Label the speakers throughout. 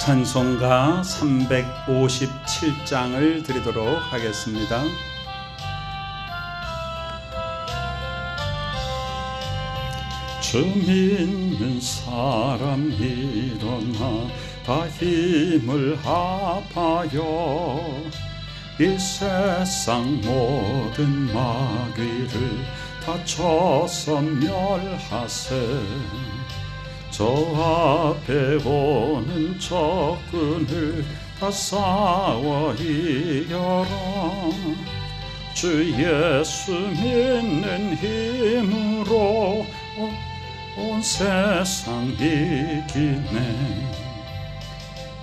Speaker 1: 찬송가 357장을 드리도록 하겠습니다. 주 믿는 사람 일어나 다 힘을 합하여 이 세상 모든 마귀를 다 쳐서 멸하세. 저 앞에 오는 적군을 다 싸워 이겨라. 주 예수 믿는 힘으로 온 세상 이기네.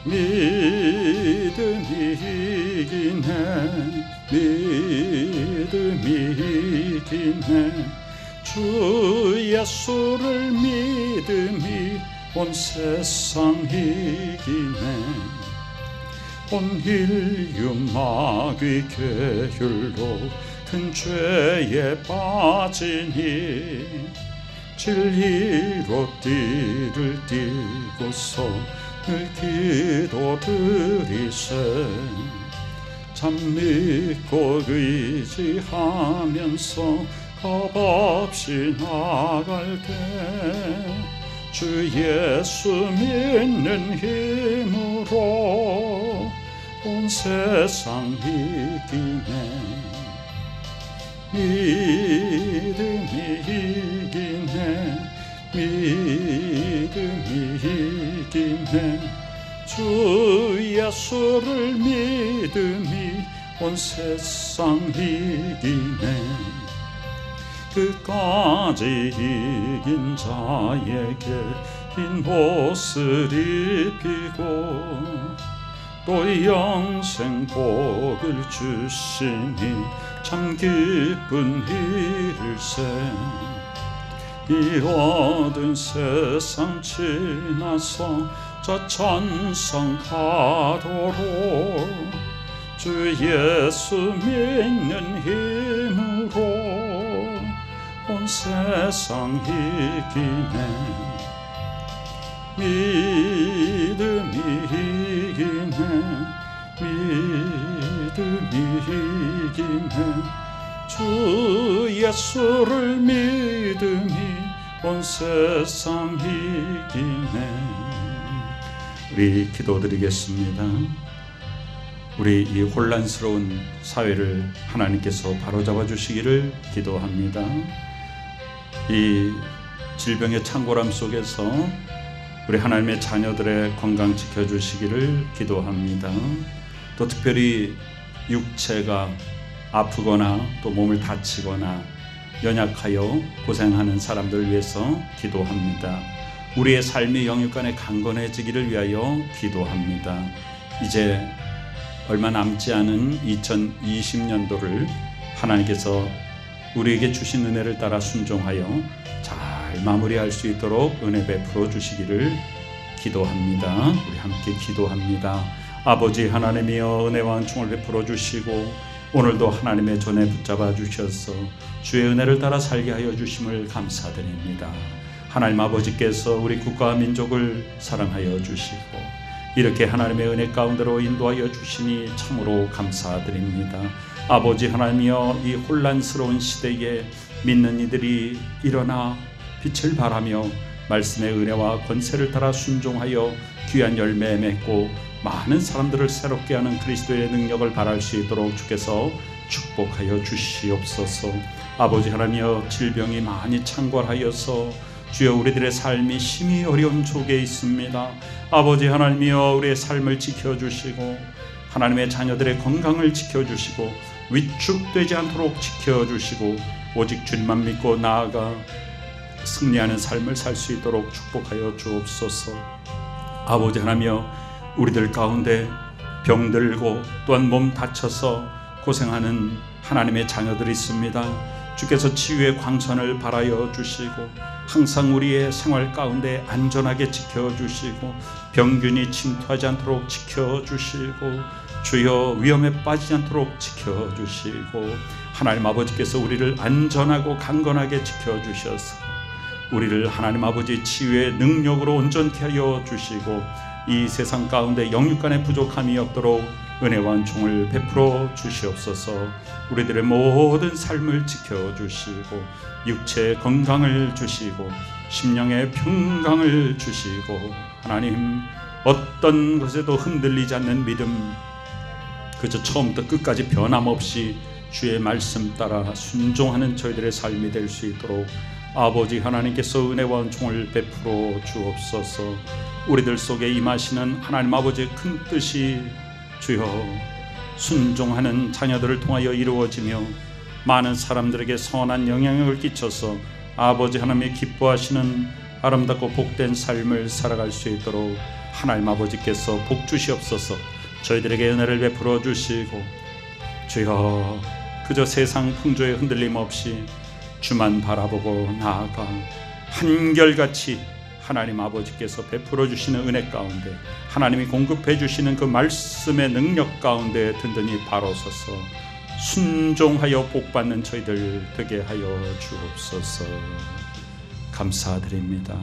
Speaker 1: 믿음이 이기네. 믿음이 이기네. 주 예수를 믿음이 온 세상 이기네. 온 인류 마귀 계율로 큰 죄에 빠지니 진리로 띠를 띠고서 늘 기도드리세. 참 믿고 의지하면서 겁없이 나갈 때 주 예수 믿는 힘으로 온 세상 이기네. 믿음이 이기네. 믿음이 이기네. 주 예수를 믿음이 온 세상 이기네. 끝까지 이긴 자에게 흰 옷을 입히고 또 영생 복을 주시니 참 기쁜 일일세. 이 어두운 세상 지나서 저 천성 가도록 주 예수 믿는 힘으로 온 세상 이기네. 믿음이 이기네. 믿음이 이기네. 주 예수를 믿음이 온 세상 이기네. 우리 기도드리겠습니다. 우리 이 혼란스러운 사회를 하나님께서 바로잡아 주시기를 기도합니다. 이 질병의 창궐함 속에서 우리 하나님의 자녀들의 건강 지켜주시기를 기도합니다. 또 특별히 육체가 아프거나 또 몸을 다치거나 연약하여 고생하는 사람들을 위해서 기도합니다. 우리의 삶이 영육간에 강건해지기를 위하여 기도합니다. 이제 얼마 남지 않은 2020년도를 하나님께서 우리에게 주신 은혜를 따라 순종하여 잘 마무리할 수 있도록 은혜 베풀어 주시기를 기도합니다. 우리 함께 기도합니다. 아버지 하나님이여, 은혜와 은총을 베풀어 주시고 오늘도 하나님의 전에 붙잡아 주셔서 주의 은혜를 따라 살게 하여 주심을 감사드립니다. 하나님 아버지께서 우리 국가와 민족을 사랑하여 주시고 이렇게 하나님의 은혜 가운데로 인도하여 주시니 참으로 감사드립니다. 아버지 하나님이여, 이 혼란스러운 시대에 믿는 이들이 일어나 빛을 발하며 말씀의 은혜와 권세를 따라 순종하여 귀한 열매 맺고 많은 사람들을 새롭게 하는 그리스도의 능력을 발할 수 있도록 주께서 축복하여 주시옵소서. 아버지 하나님이여, 질병이 많이 창궐하여서 주여 우리들의 삶이 심히 어려운 속에 있습니다. 아버지 하나님이여, 우리의 삶을 지켜주시고 하나님의 자녀들의 건강을 지켜주시고 위축되지 않도록 지켜주시고 오직 주님만 믿고 나아가 승리하는 삶을 살 수 있도록 축복하여 주옵소서. 아버지 하나님이여, 우리들 가운데 병들고 또한 몸 다쳐서 고생하는 하나님의 자녀들이 있습니다. 주께서 치유의 광선을 발하여 주시고 항상 우리의 생활 가운데 안전하게 지켜주시고 병균이 침투하지 않도록 지켜주시고 주여 위험에 빠지지 않도록 지켜주시고 하나님 아버지께서 우리를 안전하고 강건하게 지켜주셔서 우리를 하나님 아버지 치유의 능력으로 온전케 하여 주시고 이 세상 가운데 영육간의 부족함이 없도록 은혜와 은총을 베풀어 주시옵소서. 우리들의 모든 삶을 지켜주시고 육체의 건강을 주시고 심령의 평강을 주시고 하나님 어떤 것에도 흔들리지 않는 믿음, 그저 처음부터 끝까지 변함없이 주의 말씀 따라 순종하는 저희들의 삶이 될 수 있도록 아버지 하나님께서 은혜와 은총을 베풀어 주옵소서. 우리들 속에 임하시는 하나님 아버지의 큰 뜻이 주여 순종하는 자녀들을 통하여 이루어지며 많은 사람들에게 선한 영향력을 끼쳐서 아버지 하나님이 기뻐하시는 아름답고 복된 삶을 살아갈 수 있도록 하나님 아버지께서 복 주시옵소서. 저희들에게 은혜를 베풀어 주시고 주여 그저 세상 풍조에 흔들림 없이 주만 바라보고 나아가 한결같이 하나님 아버지께서 베풀어 주시는 은혜 가운데 하나님이 공급해 주시는 그 말씀의 능력 가운데 든든히 바로 서서 순종하여 복받는 저희들 되게 하여 주옵소서. 감사드립니다.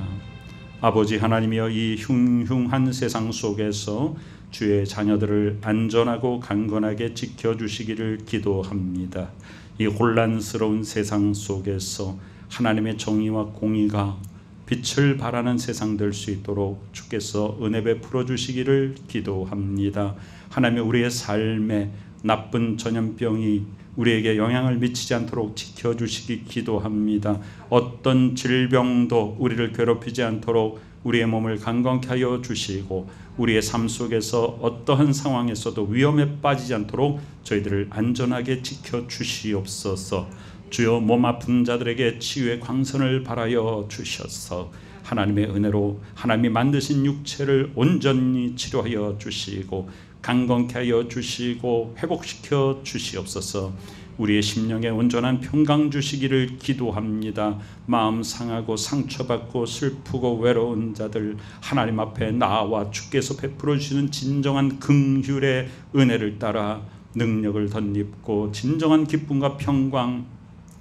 Speaker 1: 아버지 하나님이여, 이 흉흉한 세상 속에서 주의 자녀들을 안전하고 강건하게 지켜주시기를 기도합니다. 이 혼란스러운 세상 속에서 하나님의 정의와 공의가 빛을 발하는 세상 될 수 있도록 주께서 은혜 베풀어 주시기를 기도합니다. 하나님, 우리의 삶에 나쁜 전염병이 우리에게 영향을 미치지 않도록 지켜주시기 기도합니다. 어떤 질병도 우리를 괴롭히지 않도록 우리의 몸을 강건케 하여 주시고 우리의 삶 속에서 어떠한 상황에서도 위험에 빠지지 않도록 저희들을 안전하게 지켜주시옵소서. 주여, 몸 아픈 자들에게 치유의 광선을 발하여 주셔서 하나님의 은혜로 하나님이 만드신 육체를 온전히 치료하여 주시고 강건케 하여 주시고 회복시켜 주시옵소서. 우리의 심령에 온전한 평강 주시기를 기도합니다. 마음 상하고 상처받고 슬프고 외로운 자들 하나님 앞에 나와 주께서 베풀어 주시는 진정한 긍휼의 은혜를 따라 능력을 덧입고 진정한 기쁨과 평강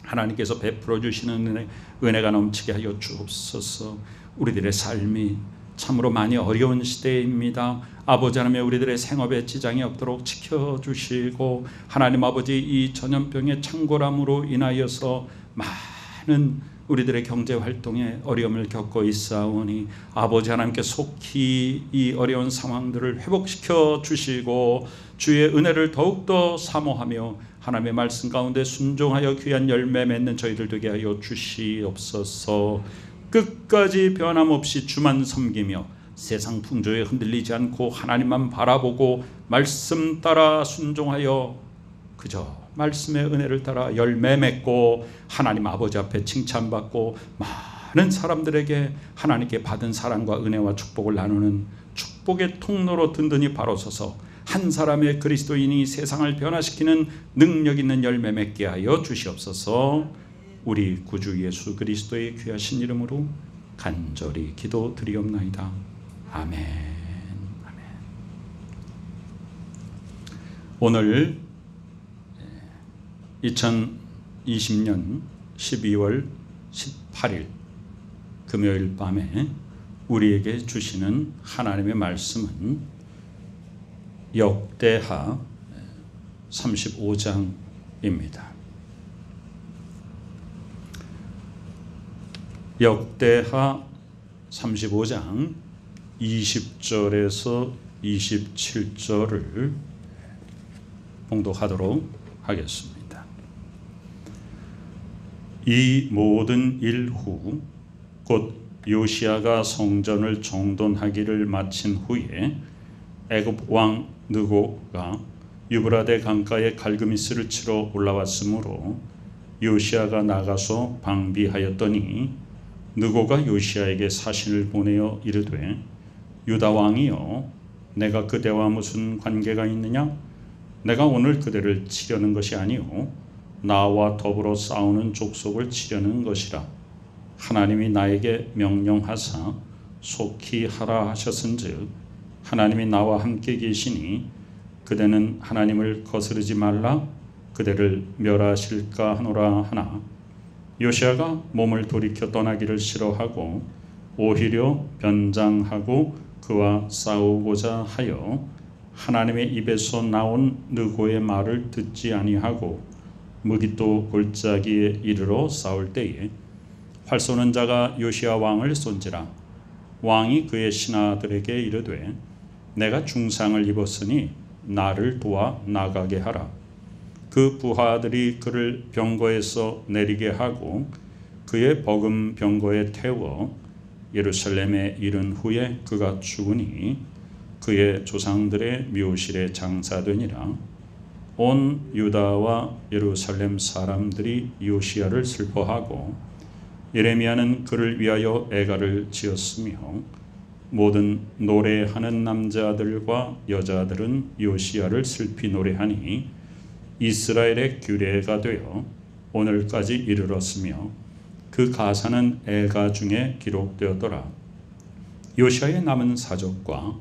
Speaker 1: 하나님께서 베풀어 주시는 은혜가 넘치게 하여 주옵소서. 우리들의 삶이 참으로 많이 어려운 시대입니다. 아버지 하나님, 우리들의 생업에 지장이 없도록 지켜주시고 하나님 아버지, 이 전염병의 창궐함으로 인하여서 많은 우리들의 경제활동에 어려움을 겪고 있사오니 아버지 하나님께 속히 이 어려운 상황들을 회복시켜 주시고 주의 은혜를 더욱더 사모하며 하나님의 말씀 가운데 순종하여 귀한 열매 맺는 저희들 되게 하여 주시옵소서. 끝까지 변함없이 주만 섬기며 세상 풍조에 흔들리지 않고 하나님만 바라보고 말씀 따라 순종하여 그저 말씀의 은혜를 따라 열매 맺고 하나님 아버지 앞에 칭찬받고 많은 사람들에게 하나님께 받은 사랑과 은혜와 축복을 나누는 축복의 통로로 든든히 바로 서서 한 사람의 그리스도인이 세상을 변화시키는 능력 있는 열매 맺게 하여 주시옵소서. 우리 구주 예수 그리스도의 귀하신 이름으로 간절히 기도드리옵나이다. 아멘. 아멘. 오늘 2020년 12월 18일 금요일 밤에 우리에게 주시는 하나님의 말씀은 역대하 35장입니다. 역대하 35장 20절에서 27절을 봉독하도록 하겠습니다. 이 모든 일 후 곧 요시야가 성전을 정돈하기를 마친 후에 애굽 왕 느고가 유브라데 강가에 갈그미스를 치러 올라왔으므로 요시야가 나가서 방비하였더니 느고가 요시야에게 사신을 보내어 이르되 유다 왕이여, 내가 그대와 무슨 관계가 있느냐? 내가 오늘 그대를 치려는 것이 아니오 나와 더불어 싸우는 족속을 치려는 것이라. 하나님이 나에게 명령하사 속히 하라 하셨은즉 하나님이 나와 함께 계시니 그대는 하나님을 거스르지 말라 그대를 멸하실까 하노라 하나 요시야가 몸을 돌이켜 떠나기를 싫어하고 오히려 변장하고 그와 싸우고자 하여 하나님의 입에서 나온 느고의 말을 듣지 아니하고 무깃도 골짜기에 이르러 싸울 때에 활 쏘는 자가 요시야 왕을 쏜지라. 왕이 그의 신하들에게 이르되 내가 중상을 입었으니 나를 도와 나가게 하라. 그 부하들이 그를 병거에서 내리게 하고 그의 버금 병거에 태워 예루살렘에 이른 후에 그가 죽으니 그의 조상들의 묘실에 장사되니라. 온 유다와 예루살렘 사람들이 요시야를 슬퍼하고 예레미야는 그를 위하여 애가를 지었으며 모든 노래하는 남자들과 여자들은 요시야를 슬피 노래하니 이스라엘의 규례가 되어 오늘까지 이르렀으며 그 가사는 애가 중에 기록되었더라. 요시야의 남은 사적과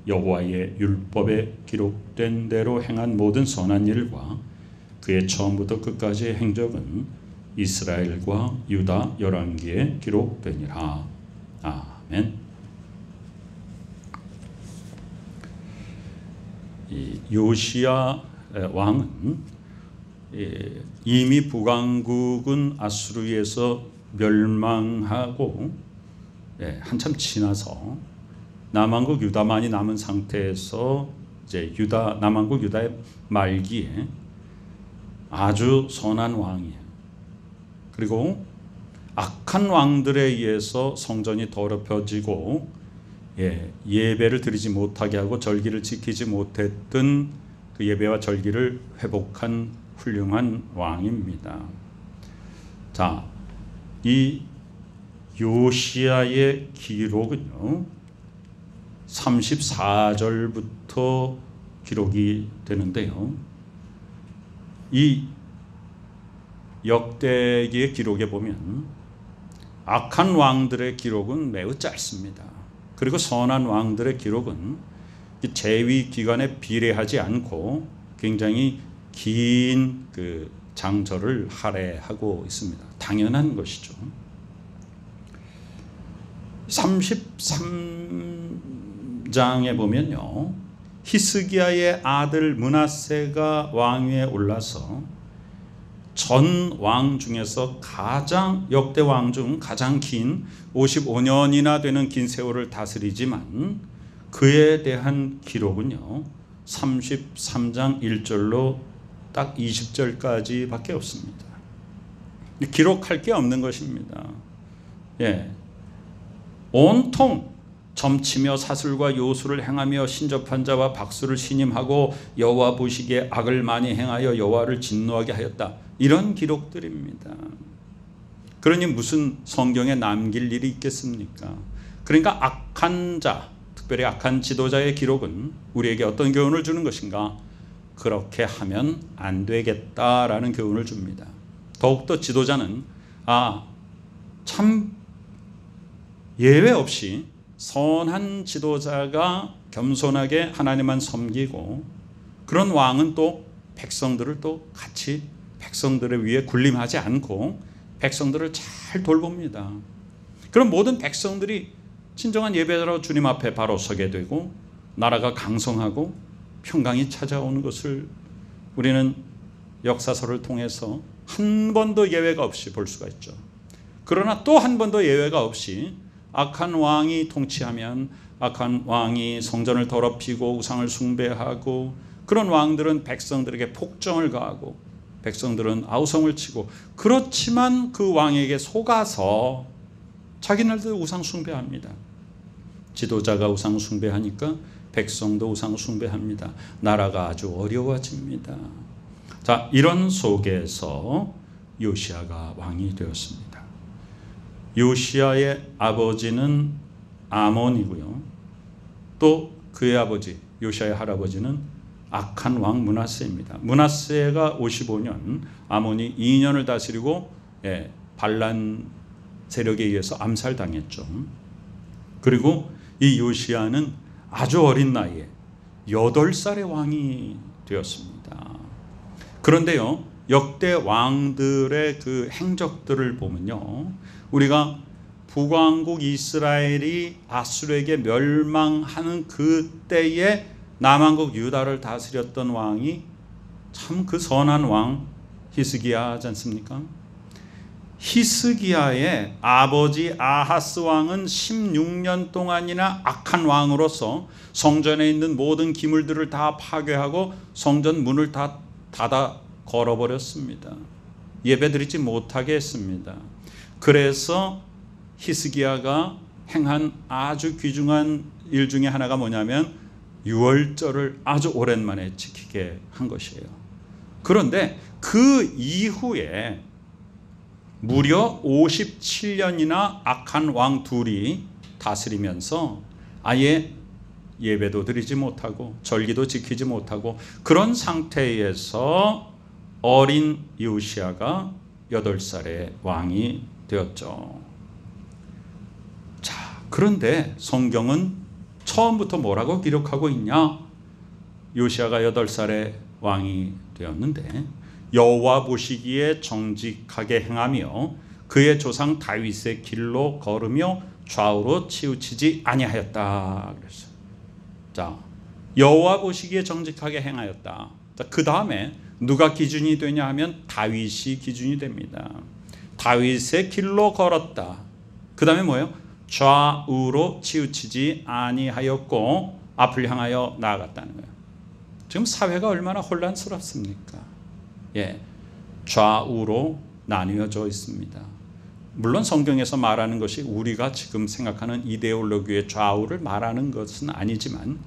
Speaker 1: 여호와의 율법에 기록된 대로 행한 모든 선한 일과 그의 처음부터 끝까지의 행적은 이스라엘과 유다 열왕기에 기록되니라. 아멘. 이 요시야 왕은 이미 북왕국은 아수르에서 멸망하고 한참 지나서 남왕국 유다만이 남은 상태에서 이제 남왕국 유다의 말기에 아주 선한 왕이에요. 그리고 악한 왕들에 의해서 성전이 더럽혀지고 예배를 드리지 못하게 하고 절기를 지키지 못했던 그 예배와 절기를 회복한 훌륭한 왕입니다. 자, 이 요시야의 기록은요 34절부터 기록이 되는데요, 이 역대기의 기록에 보면 악한 왕들의 기록은 매우 짧습니다. 그리고 선한 왕들의 기록은 재위 기간에 비례하지 않고 굉장히 긴 그 장절을 할애하고 있습니다. 당연한 것이죠. 33장에 보면요, 히스기야의 아들 므낫세가 왕위에 올라서 전 왕 중에서 역대 왕 중 가장 긴 55년이나 되는 긴 세월을 다스리지만 그에 대한 기록은요 33장 1절로 딱 20절까지 밖에 없습니다. 기록할 게 없는 것입니다. 온통 점치며 사슬과 요술을 행하며 신접한 자와 박수를 신임하고 여호와 보시기에 악을 많이 행하여 여호와를 진노하게 하였다. 이런 기록들입니다. 그러니 무슨 성경에 남길 일이 있겠습니까? 그러니까 악한 자, 특별히 악한 지도자의 기록은 우리에게 어떤 교훈을 주는 것인가? 그렇게 하면 안 되겠다라는 교훈을 줍니다. 더욱더 지도자는 참 예외 없이 선한 지도자가 겸손하게 하나님만 섬기고 그런 왕은 또 백성들을 또 같이 백성들을 위해 군림하지 않고 백성들을 잘 돌봅니다. 그럼 모든 백성들이 진정한 예배자로 주님 앞에 바로 서게 되고 나라가 강성하고 평강이 찾아오는 것을 우리는 역사서를 통해서 한 번도 예외가 없이 볼 수가 있죠. 그러나 또 한 번도 예외가 없이 악한 왕이 통치하면 악한 왕이 성전을 더럽히고 우상을 숭배하고 그런 왕들은 백성들에게 폭정을 가하고 백성들은 아우성을 치고, 그렇지만 그 왕에게 속아서 자기네들 우상 숭배합니다. 지도자가 우상 숭배하니까 백성도 우상 숭배합니다. 나라가 아주 어려워집니다. 자, 이런 속에서 요시야가 왕이 되었습니다. 요시야의 아버지는 아몬이고요. 또 그의 아버지 요시야의 할아버지는 악한 왕 므낫세입니다. 므낫세가 55년, 아몬이 2년을 다스리고 반란 세력에 의해서 암살당했죠. 그리고 이 요시야는 아주 어린 나이에 8살의 왕이 되었습니다. 그런데요, 역대 왕들의 그 행적들을 보면요, 우리가 북왕국 이스라엘이 아수르에게 멸망하는 그때에 남왕국 유다를 다스렸던 왕이 참 그 선한 왕 히스기야지 않습니까? 히스기야의 아버지 아하스 왕은 16년 동안이나 악한 왕으로서 성전에 있는 모든 기물들을 다 파괴하고 성전 문을 다 닫아 걸어버렸습니다. 예배드리지 못하게 했습니다. 그래서 히스기야가 행한 아주 귀중한 일 중에 하나가 뭐냐면 유월절을 아주 오랜만에 지키게 한 것이에요. 그런데 그 이후에 무려 57년이나 악한 왕 둘이 다스리면서 아예 예배도 드리지 못하고 절기도 지키지 못하고 그런 상태에서 어린 요시야가 8살의 왕이 되었죠. 자, 그런데 성경은 처음부터 뭐라고 기록하고 있냐? 요시야가 8살의 왕이 되었는데 여호와 보시기에 정직하게 행하며 그의 조상 다윗의 길로 걸으며 좌우로 치우치지 아니하였다. 그랬어요. 자, 여호와 보시기에 정직하게 행하였다. 자, 그 다음에 누가 기준이 되냐 하면 다윗이 기준이 됩니다. 다윗의 길로 걸었다. 그 다음에 뭐예요? 좌우로 치우치지 아니하였고 앞을 향하여 나아갔다는 거예요. 지금 사회가 얼마나 혼란스럽습니까? 예, 좌우로 나뉘어져 있습니다. 물론 성경에서 말하는 것이 우리가 지금 생각하는 이데올로기의 좌우를 말하는 것은 아니지만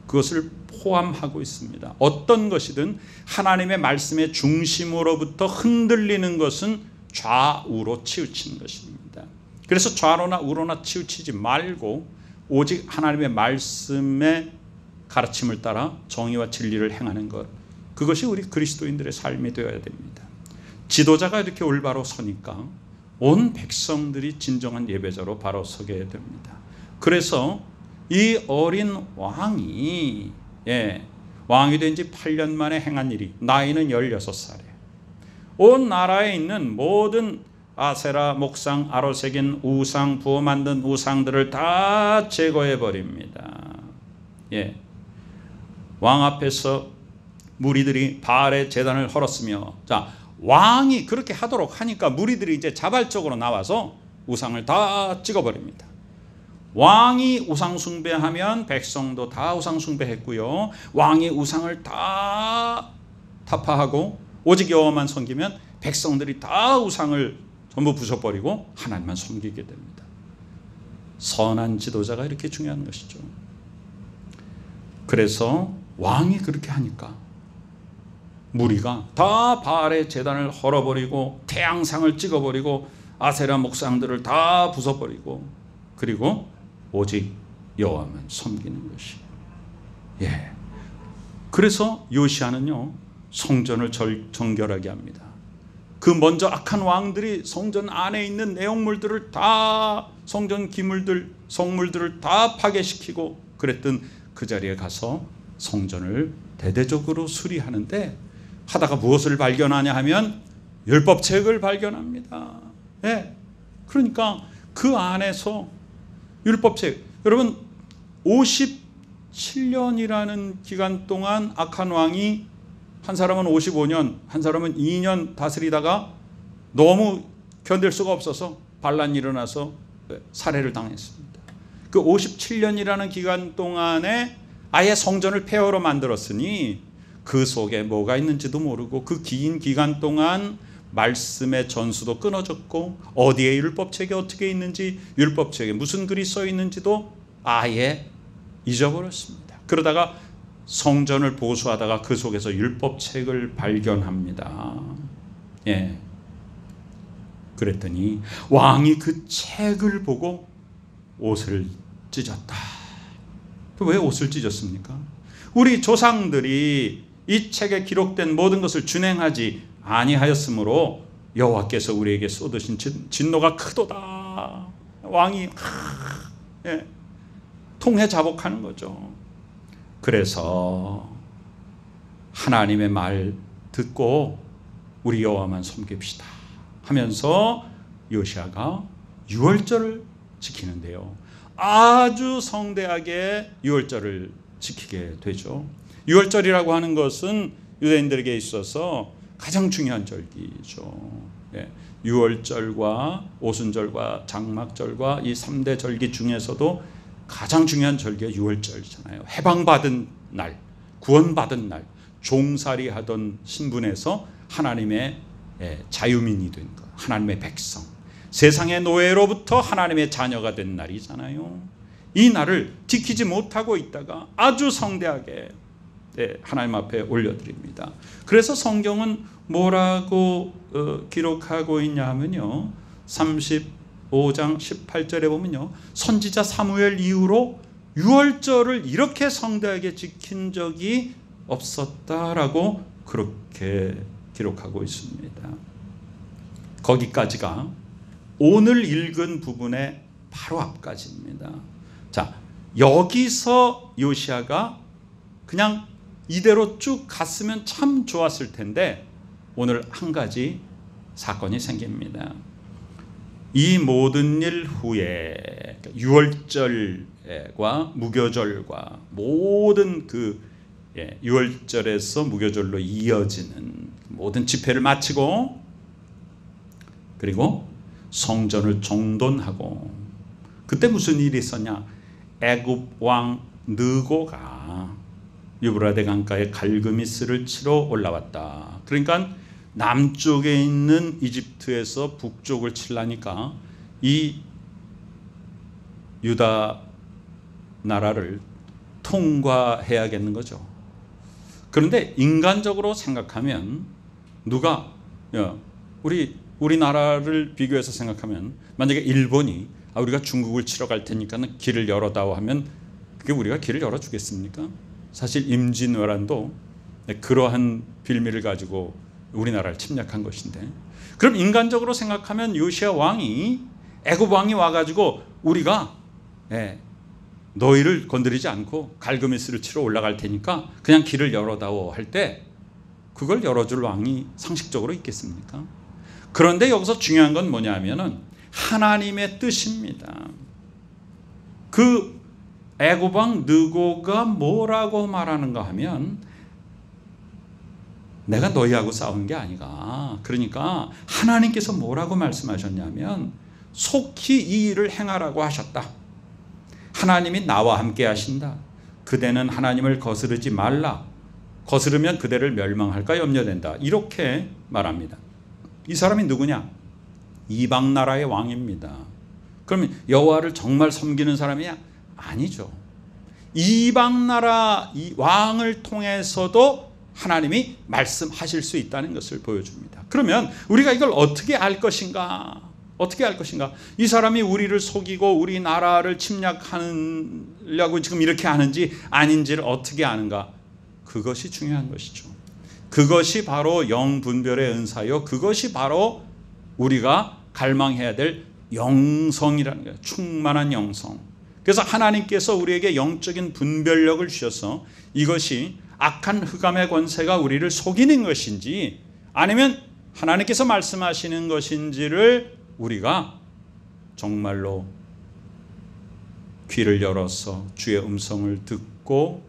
Speaker 1: 그것을 포함하고 있습니다. 어떤 것이든 하나님의 말씀의 중심으로부터 흔들리는 것은 좌우로 치우치는 것입니다. 그래서 좌로나 우로나 치우치지 말고 오직 하나님의 말씀의 가르침을 따라 정의와 진리를 행하는 것, 그것이 우리 그리스도인들의 삶이 되어야 됩니다. 지도자가 이렇게 올바로 서니까 온 백성들이 진정한 예배자로 바로 서게 됩니다. 그래서 이 어린 왕이 왕이 된 지 8년 만에 행한 일이, 나이는 16살에 온 나라에 있는 모든 아세라, 목상, 아로새긴 우상, 부어 만든 우상들을 다 제거해 버립니다. 왕 앞에서 무리들이 바알의 제단을 헐었으며, 자, 왕이 그렇게 하도록 하니까 무리들이 이제 자발적으로 나와서 우상을 다 찍어버립니다. 왕이 우상 숭배하면 백성도 다 우상 숭배했고요. 왕이 우상을 다 타파하고 오직 여호와만 섬기면 백성들이 다 우상을 전부 부숴버리고 하나님만 섬기게 됩니다. 선한 지도자가 이렇게 중요한 것이죠. 그래서 왕이 그렇게 하니까 무리가 다 바알의 제단을 헐어버리고 태양상을 찍어버리고 아세라 목상들을 다 부숴버리고 그리고 오직 여호와만 섬기는 것이에요. 그래서 요시야는요 성전을 정결하게 합니다. 그 먼저 악한 왕들이 성전 안에 있는 내용물들을 다, 성전 기물들, 성물들을 다 파괴시키고 그랬던 그 자리에 가서 성전을 대대적으로 수리하는데 하다가 무엇을 발견하냐 하면 율법책을 발견합니다. 그러니까 그 안에서 율법책, 여러분 57년이라는 기간 동안 악한 왕이, 한 사람은 55년, 한 사람은 2년 다스리다가 너무 견딜 수가 없어서 반란이 일어나서 살해를 당했습니다. 그 57년이라는 기간 동안에 아예 성전을 폐허로 만들었으니 그 속에 뭐가 있는지도 모르고 그 긴 기간 동안 말씀의 전수도 끊어졌고 어디에 율법책이 어떻게 있는지, 율법책에 무슨 글이 써 있는지도 아예 잊어버렸습니다. 그러다가 성전을 보수하다가 그 속에서 율법책을 발견합니다. 그랬더니 왕이 그 책을 보고 옷을 찢었다. 왜 옷을 찢었습니까? 우리 조상들이 이 책에 기록된 모든 것을 준행하지 아니하였으므로 여호와께서 우리에게 쏟으신 진노가 크도다. 왕이 통해 자복하는 거죠. 그래서 하나님의 말 듣고 우리 여호와만 섬깁시다 하면서 요시야가 유월절을 지키는데요. 아주 성대하게 유월절을 지키게 되죠. 유월절이라고 하는 것은 유대인들에게 있어서 가장 중요한 절기죠. 유월절과 오순절과 장막절과 이 3대 절기 중에서도 가장 중요한 절기가 유월절이잖아요. 해방받은 날, 구원받은 날, 종살이 하던 신분에서 하나님의 자유민이 된 것, 하나님의 백성, 세상의 노예로부터 하나님의 자녀가 된 날이잖아요. 이 날을 지키지 못하고 있다가 아주 성대하게 하나님 앞에 올려드립니다. 그래서 성경은 뭐라고 기록하고 있냐 하면요, 35장 18절에 보면요, 선지자 사무엘 이후로 유월절을 이렇게 성대하게 지킨 적이 없었다라고 그렇게 기록하고 있습니다. 거기까지가 오늘 읽은 부분의 바로 앞까지입니다. 자, 여기서 요시야가 그냥 이대로 쭉 갔으면 참 좋았을 텐데 오늘 한 가지 사건이 생깁니다. 이 모든 일 후에 유월절과 무교절과 모든 그 유월절에서 무교절로 이어지는 모든 집회를 마치고 그리고 성전을 정돈하고, 그때 무슨 일이 있었냐? 애굽 왕 느고가 유브라데 강가에 갈그미스를 치러 올라왔다. 그러니까 남쪽에 있는 이집트에서 북쪽을 치려니까 이 유다 나라를 통과해야겠는 거죠. 그런데 인간적으로 생각하면 누가 우리나라를 비교해서 생각하면 만약에 일본이 우리가 중국을 치러 갈 테니까는 길을 열어다오 하면 그게 우리가 길을 열어주겠습니까? 사실 임진왜란도 그러한 빌미를 가지고 우리나라를 침략한 것인데, 그럼 인간적으로 생각하면 요시야 왕이, 애굽 왕이 와가지고 우리가 너희를 건드리지 않고 갈그미스를 치러 올라갈 테니까 그냥 길을 열어다오 할 때 그걸 열어줄 왕이 상식적으로 있겠습니까? 그런데 여기서 중요한 건 뭐냐면은 하나님의 뜻입니다. 그 애굽 왕 느고가 뭐라고 말하는가 하면 내가 너희하고 싸우는 게 아니가. 그러니까 하나님께서 뭐라고 말씀하셨냐면 속히 이 일을 행하라고 하셨다. 하나님이 나와 함께 하신다. 그대는 하나님을 거스르지 말라. 거스르면 그대를 멸망할까 염려된다. 이렇게 말합니다. 이 사람이 누구냐? 이방 나라의 왕입니다. 그러면 여호와를 정말 섬기는 사람이냐? 아니죠. 이방 나라 이 왕을 통해서도 하나님이 말씀하실 수 있다는 것을 보여줍니다. 그러면 우리가 이걸 어떻게 알 것인가? 어떻게 알 것인가? 이 사람이 우리를 속이고 우리 나라를 침략하려고 지금 이렇게 하는지 아닌지를 어떻게 아는가? 그것이 중요한 것이죠. 그것이 바로 영분별의 은사요, 그것이 바로 우리가 갈망해야 될 영성이라는 거예요. 충만한 영성. 그래서 하나님께서 우리에게 영적인 분별력을 주셔서 이것이 악한 흑암의 권세가 우리를 속이는 것인지 아니면 하나님께서 말씀하시는 것인지를 우리가 정말로 귀를 열어서 주의 음성을 듣고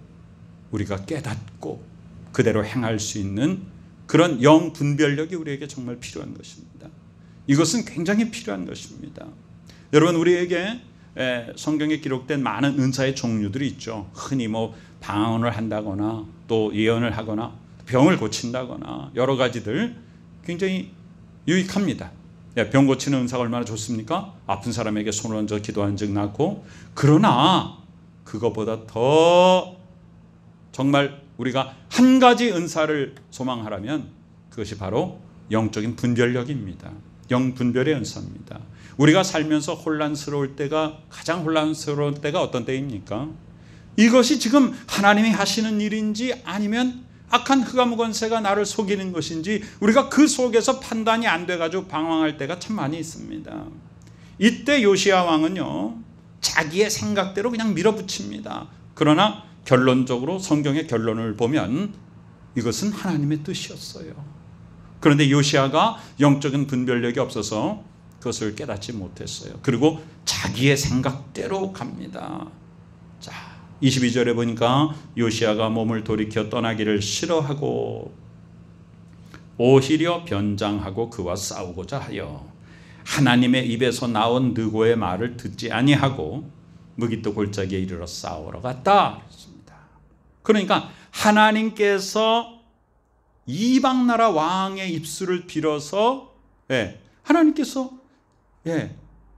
Speaker 1: 우리가 깨닫고 그대로 행할 수 있는 그런 영 분별력이 우리에게 정말 필요한 것입니다. 이것은 굉장히 필요한 것입니다. 여러분, 우리에게 성경에 기록된 많은 은사의 종류들이 있죠. 흔히 방언을 한다거나 또 예언을 하거나 병을 고친다거나 여러 가지들 굉장히 유익합니다. 병 고치는 은사가 얼마나 좋습니까? 아픈 사람에게 손을 얹어 기도한 즉 낫고. 그러나 그것보다 더 정말 우리가 한 가지 은사를 소망하라면 그것이 바로 영적인 분별력입니다. 영분별의 은사입니다. 우리가 살면서 혼란스러울 때가, 가장 혼란스러울 때가 어떤 때입니까? 이것이 지금 하나님이 하시는 일인지 아니면 악한 흑암 권세가 나를 속이는 것인지 우리가 그 속에서 판단이 안 돼가지고 방황할 때가 참 많이 있습니다. 이때 요시야 왕은요, 자기의 생각대로 그냥 밀어붙입니다. 그러나 결론적으로 성경의 결론을 보면 이것은 하나님의 뜻이었어요. 그런데 요시야가 영적인 분별력이 없어서 그것을 깨닫지 못했어요. 그리고 자기의 생각대로 갑니다. 자, 22절에 보니까 요시야가 몸을 돌이켜 떠나기를 싫어하고 오히려 변장하고 그와 싸우고자 하여 하나님의 입에서 나온 느고의 말을 듣지 아니하고 무기또 골짜기에 이르러 싸우러 갔다. 그러니까 하나님께서 이방 나라 왕의 입술을 빌어서 하나님께서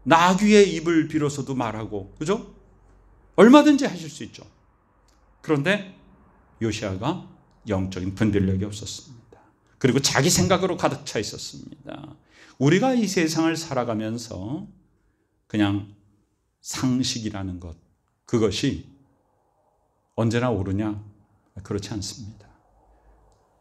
Speaker 1: 나귀의 입을 빌어서도 말하고, 그죠? 얼마든지 하실 수 있죠. 그런데 요시야가 영적인 분별력이 없었습니다. 그리고 자기 생각으로 가득 차 있었습니다. 우리가 이 세상을 살아가면서 그냥 상식이라는 것, 그것이 언제나 옳으냐? 그렇지 않습니다.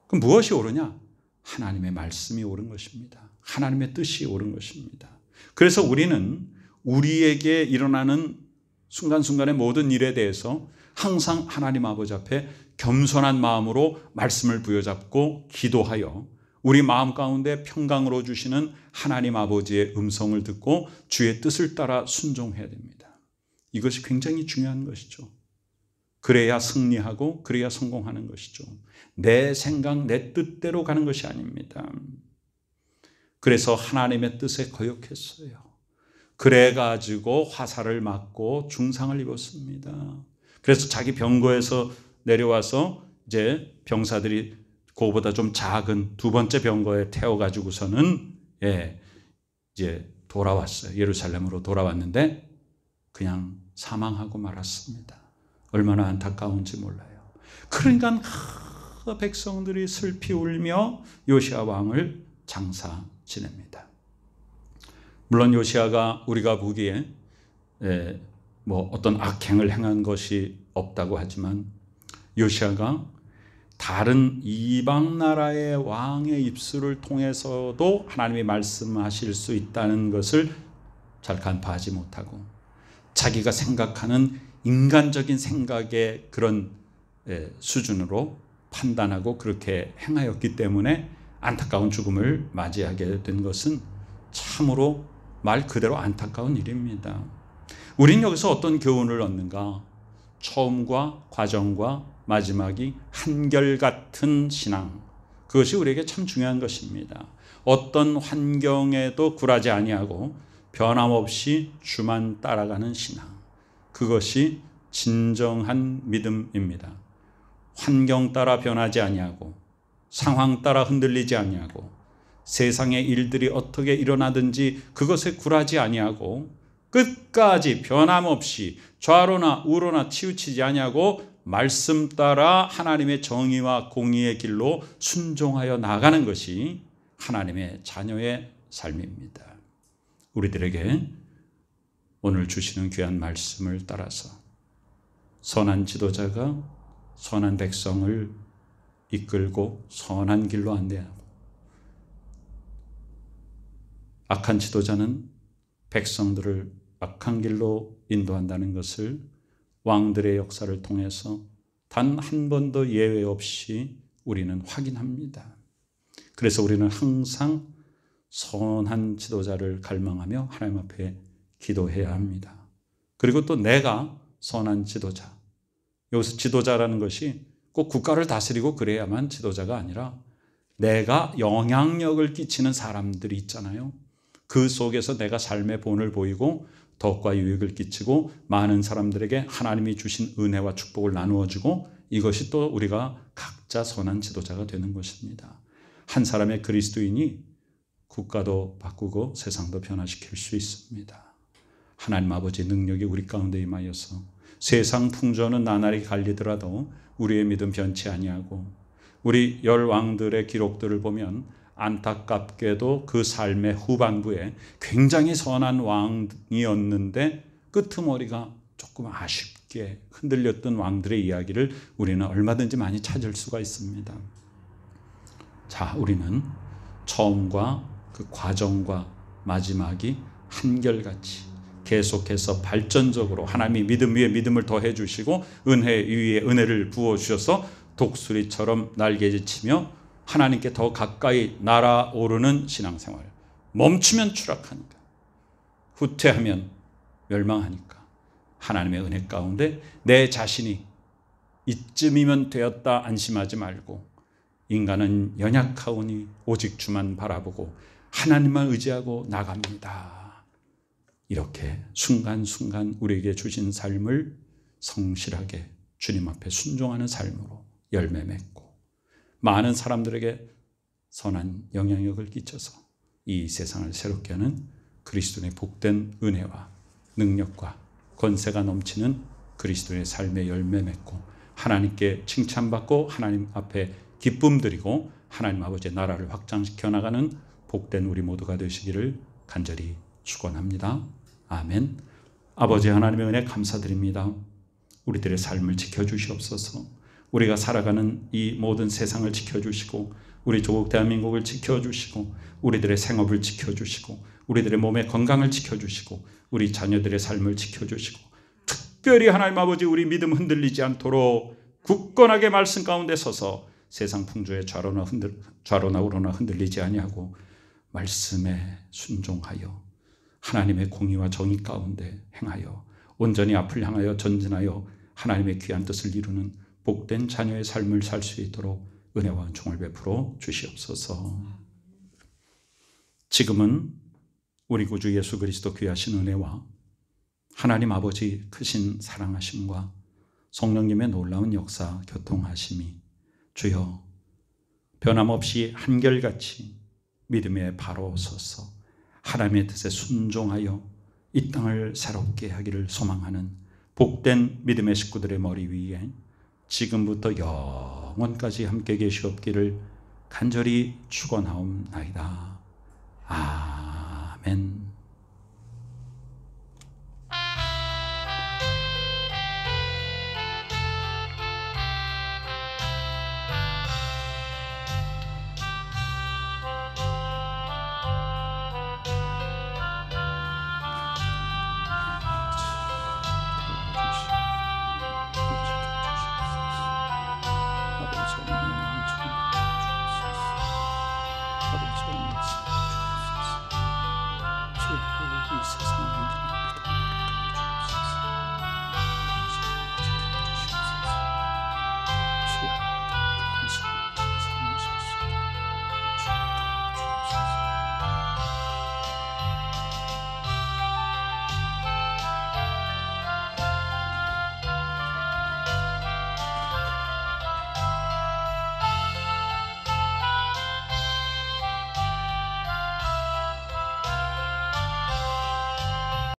Speaker 1: 그럼 무엇이 옳으냐? 하나님의 말씀이 옳은 것입니다. 하나님의 뜻이 옳은 것입니다. 그래서 우리는 우리에게 일어나는 순간순간의 모든 일에 대해서 항상 하나님 아버지 앞에 겸손한 마음으로 말씀을 부여잡고 기도하여 우리 마음 가운데 평강으로 주시는 하나님 아버지의 음성을 듣고 주의 뜻을 따라 순종해야 됩니다. 이것이 굉장히 중요한 것이죠. 그래야 승리하고 그래야 성공하는 것이죠. 내 생각, 내 뜻대로 가는 것이 아닙니다. 그래서 하나님의 뜻에 거역했어요. 그래가지고 화살을 맞고 중상을 입었습니다. 그래서 자기 병거에서 내려와서 이제 병사들이 그거보다 좀 작은 두 번째 병거에 태워가지고서는 이제 돌아왔어요. 예루살렘으로 돌아왔는데 그냥 사망하고 말았습니다. 얼마나 안타까운지 몰라요. 그러니까 백성들이 슬피 울며 요시야 왕을 장사 지냅니다. 물론 요시야가 우리가 보기에 뭐 어떤 악행을 행한 것이 없다고 하지만 요시야가 다른 이방 나라의 왕의 입술을 통해서도 하나님이 말씀하실 수 있다는 것을 잘 간파하지 못하고 자기가 생각하는 인간적인 생각의 그런 수준으로 판단하고 그렇게 행하였기 때문에 안타까운 죽음을 맞이하게 된 것은 참으로 말 그대로 안타까운 일입니다. 우린 여기서 어떤 교훈을 얻는가? 처음과 과정과 마지막이 한결같은 신앙, 그것이 우리에게 참 중요한 것입니다. 어떤 환경에도 굴하지 아니하고 변함없이 주만 따라가는 신앙, 그것이 진정한 믿음입니다. 환경 따라 변하지 아니하고 상황 따라 흔들리지 아니하고 세상의 일들이 어떻게 일어나든지 그것에 굴하지 아니하고 끝까지 변함없이 좌로나 우로나 치우치지 아니하고 말씀 따라 하나님의 정의와 공의의 길로 순종하여 나가는 것이 하나님의 자녀의 삶입니다. 우리들에게 오늘 주시는 귀한 말씀을 따라서 선한 지도자가 선한 백성을 이끌고 선한 길로 안내하고 악한 지도자는 백성들을 악한 길로 인도한다는 것을 왕들의 역사를 통해서 단 한 번도 예외 없이 우리는 확인합니다. 그래서 우리는 항상 선한 지도자를 갈망하며 하나님 앞에 기도해야 합니다. 그리고 또 내가 선한 지도자, 여기서 지도자라는 것이 꼭 국가를 다스리고 그래야만 지도자가 아니라 내가 영향력을 끼치는 사람들이 있잖아요. 그 속에서 내가 삶의 본을 보이고 덕과 유익을 끼치고 많은 사람들에게 하나님이 주신 은혜와 축복을 나누어주고 이것이 또 우리가 각자 선한 지도자가 되는 것입니다. 한 사람의 그리스도인이 국가도 바꾸고 세상도 변화시킬 수 있습니다. 하나님 아버지의 능력이 우리 가운데 임하여서 세상 풍조는 나날이 갈리더라도 우리의 믿음 변치 아니하고 우리 열 왕들의 기록들을 보면 안타깝게도 그 삶의 후반부에 굉장히 선한 왕이었는데 끄트머리가 조금 아쉽게 흔들렸던 왕들의 이야기를 우리는 얼마든지 많이 찾을 수가 있습니다. 자, 우리는 처음과 그 과정과 마지막이 한결같이 계속해서 발전적으로 하나님이 믿음 위에 믿음을 더해 주시고 은혜 위에 은혜를 부어 주셔서 독수리처럼 날개짓히며 하나님께 더 가까이 날아오르는 신앙생활, 멈추면 추락하니까 후퇴하면 멸망하니까 하나님의 은혜 가운데 내 자신이 이쯤이면 되었다 안심하지 말고 인간은 연약하오니 오직 주만 바라보고 하나님만 의지하고 나갑니다. 이렇게 순간순간 우리에게 주신 삶을 성실하게 주님 앞에 순종하는 삶으로 열매 맺고 많은 사람들에게 선한 영향력을 끼쳐서 이 세상을 새롭게 하는 그리스도의 복된 은혜와 능력과 권세가 넘치는 그리스도의 삶의 열매 맺고 하나님께 칭찬받고 하나님 앞에 기쁨 드리고 하나님 아버지의 나라를 확장시켜 나가는 복된 우리 모두가 되시기를 간절히 축원합니다. 아멘. 아버지 하나님의 은혜 감사드립니다. 우리들의 삶을 지켜주시옵소서. 우리가 살아가는 이 모든 세상을 지켜주시고 우리 조국 대한민국을 지켜주시고 우리들의 생업을 지켜주시고 우리들의 몸의 건강을 지켜주시고 우리 자녀들의 삶을 지켜주시고 특별히 하나님 아버지 우리 믿음 흔들리지 않도록 굳건하게 말씀 가운데 서서 세상 풍조에 좌로나 우로나 흔들리지 아니하고 말씀에 순종하여 하나님의 공의와 정의 가운데 행하여 온전히 앞을 향하여 전진하여 하나님의 귀한 뜻을 이루는 복된 자녀의 삶을 살 수 있도록 은혜와 은총을 베풀어 주시옵소서. 지금은 우리 구주 예수 그리스도 귀하신 은혜와 하나님 아버지 크신 사랑하심과 성령님의 놀라운 역사 교통하심이 주여 변함없이 한결같이 믿음에 바로 서서 하나님의 뜻에 순종하여 이 땅을 새롭게 하기를 소망하는 복된 믿음의 식구들의 머리 위에 지금부터 영원까지 함께 계시옵기를 간절히 축원하옵나이다. 아멘.